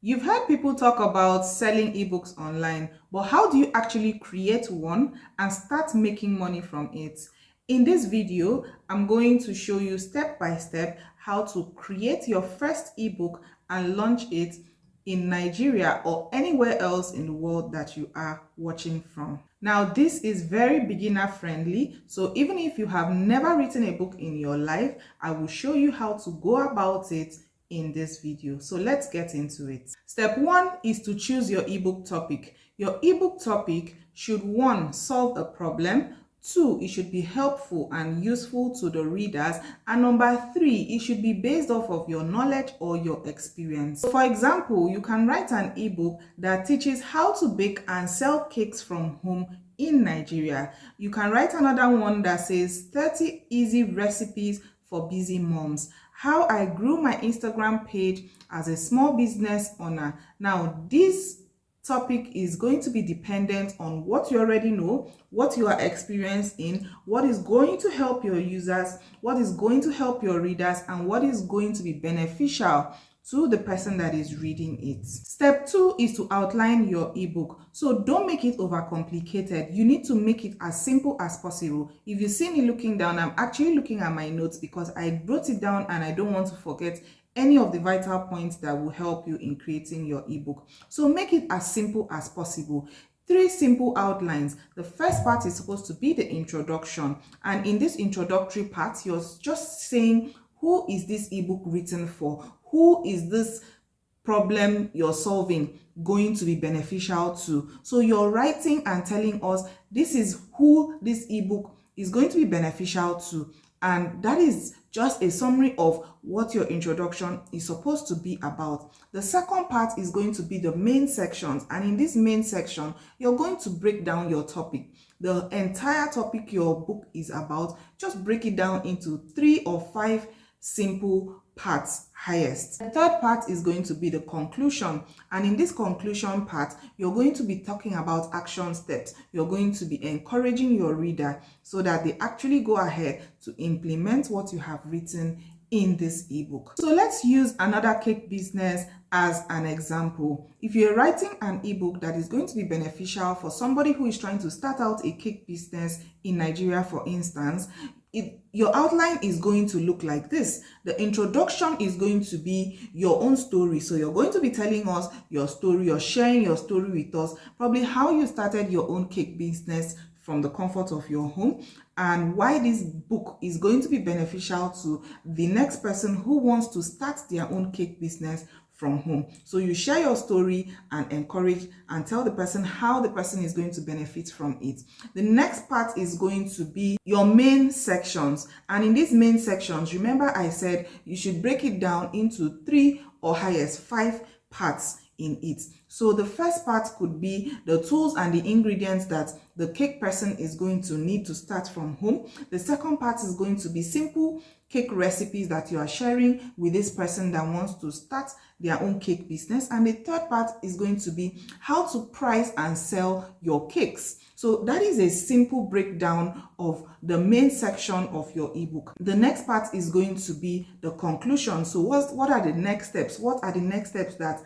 You've heard people talk about selling ebooks online, but how do you actually create one and start making money from it? In this video, I'm going to show you step by step how to create your first ebook and launch it in Nigeria or anywhere else in the world that you are watching from. Now, this is very beginner friendly, so even if you have never written a book in your life, I will show you how to go about it in this video. So let's get into it. Step one is to choose your ebook topic. Your ebook topic should, one, solve a problem. Two, it should be helpful and useful to the readers. And number three, it should be based off of your knowledge or your experience. So for example, you can write an ebook that teaches how to bake and sell cakes from home in Nigeria. You can write another one that says 30 easy recipes for busy moms. How I grew my Instagram page as a small business owner. Now, this topic is going to be dependent on what you already know, what you are experienced in, what is going to help your users, what is going to help your readers, and what is going to be beneficial to the person that is reading it. Step two is to outline your ebook. So don't make it overcomplicated. You need to make it as simple as possible. If you see me looking down, I'm actually looking at my notes because I wrote it down and I don't want to forget any of the vital points that will help you in creating your ebook. So make it as simple as possible. Three simple outlines. The first part is supposed to be the introduction, and in this introductory part, you're just saying, who is this ebook written for? Who is this problem you're solving going to be beneficial to? So you're writing and telling us this is who this ebook is going to be beneficial to. And that is just a summary of what your introduction is supposed to be about. The second part is going to be the main sections. And in this main section, you're going to break down your topic. The entire topic your book is about, just break it down into 3 or 5 simple parts highest. The third part is going to be the conclusion, and in this conclusion part, you're going to be talking about action steps. You're going to be encouraging your reader so that they actually go ahead to implement what you have written in this ebook. So let's use another cake business as an example. If you're writing an ebook that is going to be beneficial for somebody who is trying to start out a cake business in Nigeria, for instance, your outline is going to look like this. The introduction is going to be your own story. So you're going to be telling us your story, you're sharing your story with us, probably how you started your own cake business from the comfort of your home, and why this book is going to be beneficial to the next person who wants to start their own cake business from home. So you share your story and encourage and tell the person how the person is going to benefit from it. The next part is going to be your main sections. And in these main sections, remember I said you should break it down into 3 or highest 5 parts in it. So the first part could be the tools and the ingredients that the cake person is going to need to start from home. The second part is going to be simple cake recipes that you are sharing with this person that wants to start their own cake business. And the third part is going to be how to price and sell your cakes. So that is a simple breakdown of the main section of your ebook. The next part is going to be the conclusion. So what are the next steps? What are the next steps that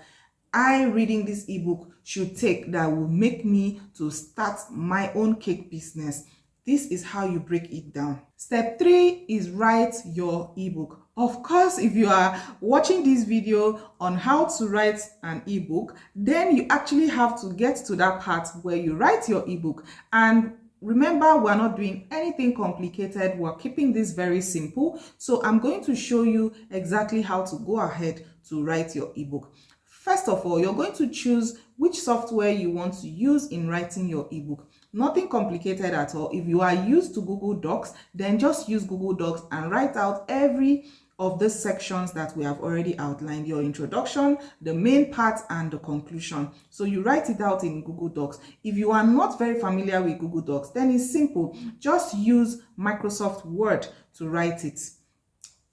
I, reading this ebook, should take that will make me to start my own cake business? This is how you break it down. Step 3 is write your ebook. Of course, if you are watching this video on how to write an ebook, then you actually have to get to that part where you write your ebook. And remember, we're not doing anything complicated. We're keeping this very simple. So I'm going to show you exactly how to go ahead to write your ebook. First of all, you're going to choose which software you want to use in writing your ebook. Nothing complicated at all. If you are used to Google Docs, then just use Google Docs and write out every of the sections that we have already outlined: your introduction, the main part, and the conclusion. So you write it out in Google Docs. If you are not very familiar with Google Docs, then it's simple. Just use Microsoft Word to write it.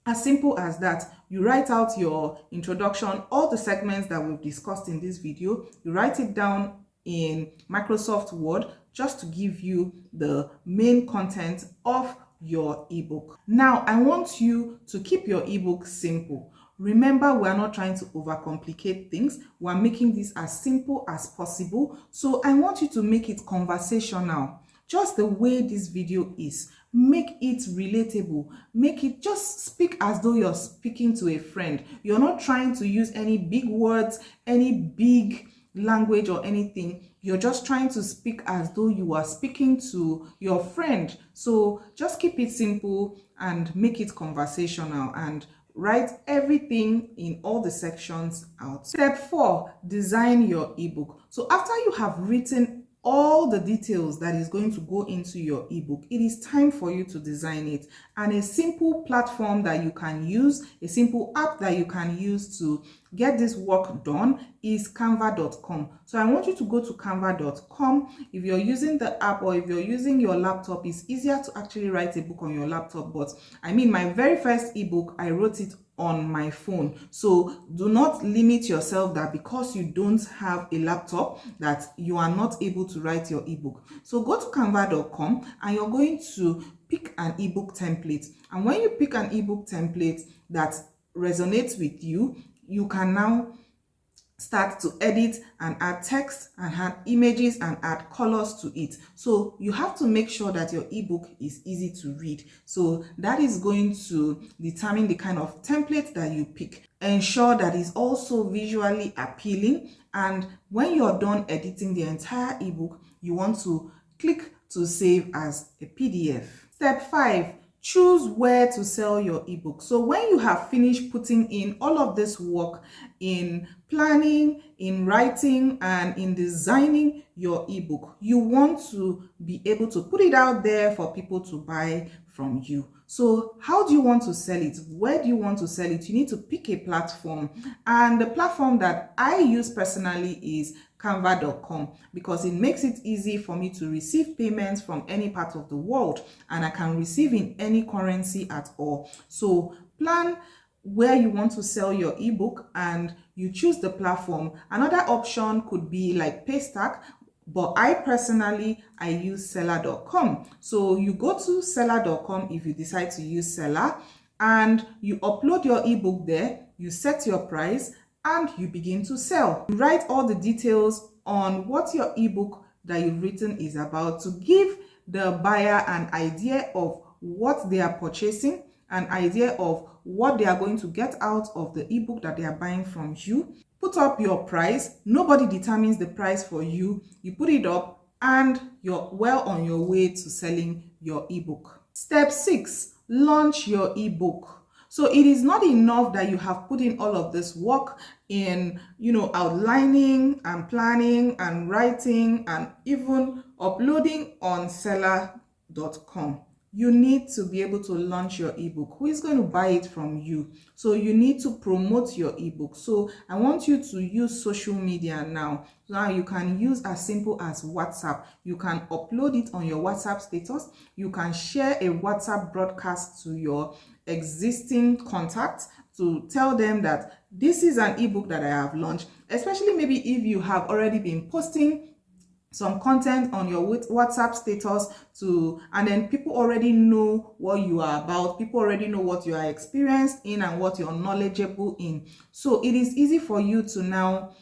As simple as that. You write out your introduction, all the segments that we've discussed in this video, you write it down in Microsoft Word just to give you the main content of your ebook. Now, I want you to keep your ebook simple. Remember, we are not trying to overcomplicate things. We're making this as simple as possible. So I want you to make it conversational, just the way this video is. Make it relatable. Make it, just speak as though you're speaking to a friend. You're not trying to use any big words, any big language or anything. You're just trying to speak as though you are speaking to your friend. So just keep it simple and make it conversational, and write everything in all the sections out. Step 4, design your ebook. So after you have written all the details that is going to go into your ebook, it is time for you to design it. And a simple platform that you can use, a simple app that you can use to get this work done is canva.com. So I want you to go to canva.com. If you're using the app or if you're using your laptop, it's easier to actually write a book on your laptop. But I mean, my very first ebook, I wrote it on my phone. So do not limit yourself that because you don't have a laptop that you are not able to write your ebook. So go to canva.com and you're going to pick an ebook template. And when you pick an ebook template that resonates with you, you can now start to edit and add text and add images and add colors to it. So you have to make sure that your ebook is easy to read. So that is going to determine the kind of template that you pick. Ensure that it's also visually appealing, and when you're done editing the entire ebook, you want to click to save as a PDF. Step 5, choose where to sell your ebook. So when you have finished putting in all of this work in planning, in writing, and in designing your ebook, you want to be able to put it out there for people to buy from you. So how do you want to sell it? Where do you want to sell it? You need to pick a platform. And the platform that I use personally is canva.com, because it makes it easy for me to receive payments from any part of the world, and I can receive in any currency at all. So plan where you want to sell your ebook and you choose the platform. Another option could be like Paystack, but I personally use seller.com. So you go to seller.com if you decide to use seller, and you upload your ebook there, you set your price, and you begin to sell. You write all the details on what your ebook that you've written is about to give the buyer an idea of what they are purchasing, an idea of what they are going to get out of the ebook that they are buying from you. Put up your price. Nobody determines the price for you. You put it up and you're well on your way to selling your ebook. Step 6, launch your ebook. So it is not enough that you have put in all of this work in, outlining and planning and writing and even uploading on seller.com. You need to be able to launch your ebook. Who is going to buy it from you? So you need to promote your ebook. So I want you to use social media now. Now you can use as simple as WhatsApp. You can upload it on your WhatsApp status. You can share a WhatsApp broadcast to your existing contacts to tell them that this is an ebook that I have launched, especially maybe if you have already been posting some content on your WhatsApp status and then people already know what you are about. People already know what you are experienced in and what you're knowledgeable in. So it is easy for you to now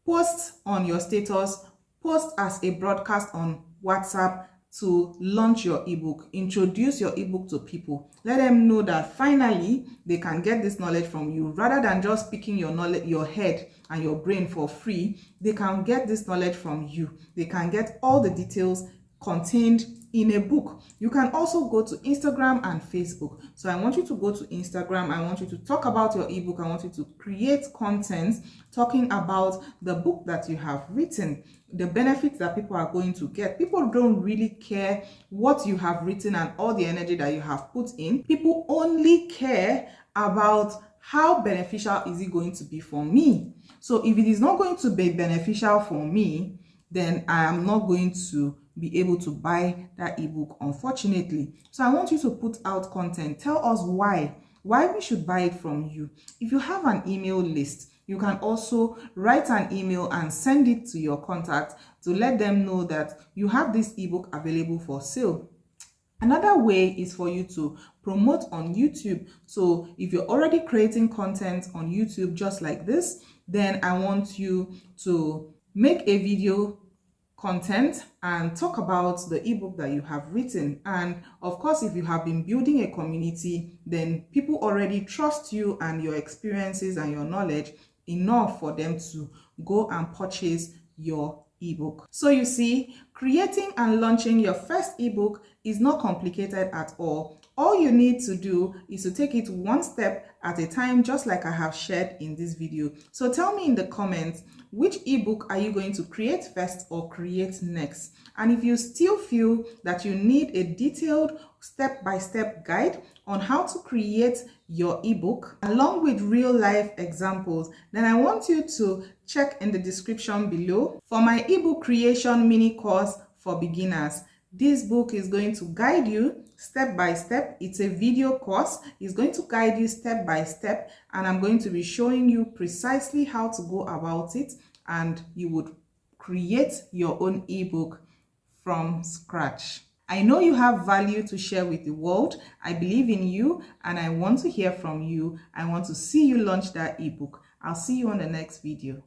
post on your status, post as a broadcast on WhatsApp to launch your ebook, introduce your ebook to people. Let them know that finally they can get this knowledge from you rather than just picking your knowledge, your head and your brain for free. They can get this knowledge from you. They can get all the details contained in a book. You can also go to Instagram and Facebook. So I want you to go to Instagram. I want you to talk about your ebook. I want you to create content talking about the book that you have written, the benefits that people are going to get. People don't really care what you have written and all the energy that you have put in. People only care about how beneficial is it going to be for me. So if it is not going to be beneficial for me, then I am not going to be able to buy that ebook, unfortunately. So I want you to put out content. Tell us why we should buy it from you. If you have an email list, you can also write an email and send it to your contacts to let them know that you have this ebook available for sale. Another way is for you to promote on YouTube. So if you're already creating content on YouTube just like this, then I want you to make a video content and talk about the ebook that you have written. And of course, if you have been building a community, then people already trust you and your experiences and your knowledge enough for them to go and purchase your ebook. So you see, creating and launching your first ebook is not complicated at all. All you need to do is to take it one step at a time, just like I have shared in this video. So tell me in the comments, which ebook are you going to create first or create next? And if you still feel that you need a detailed step-by-step guide on how to create your ebook along with real life examples, then I want you to check in the description below for my ebook creation mini course for beginners. This book is going to guide you step by step. It's a video course. It's going to guide you step by step, and I'm going to be showing you precisely how to go about it, and you would create your own ebook from scratch. I know you have value to share with the world. I believe in you and I want to hear from you. I want to see you launch that ebook. I'll see you on the next video.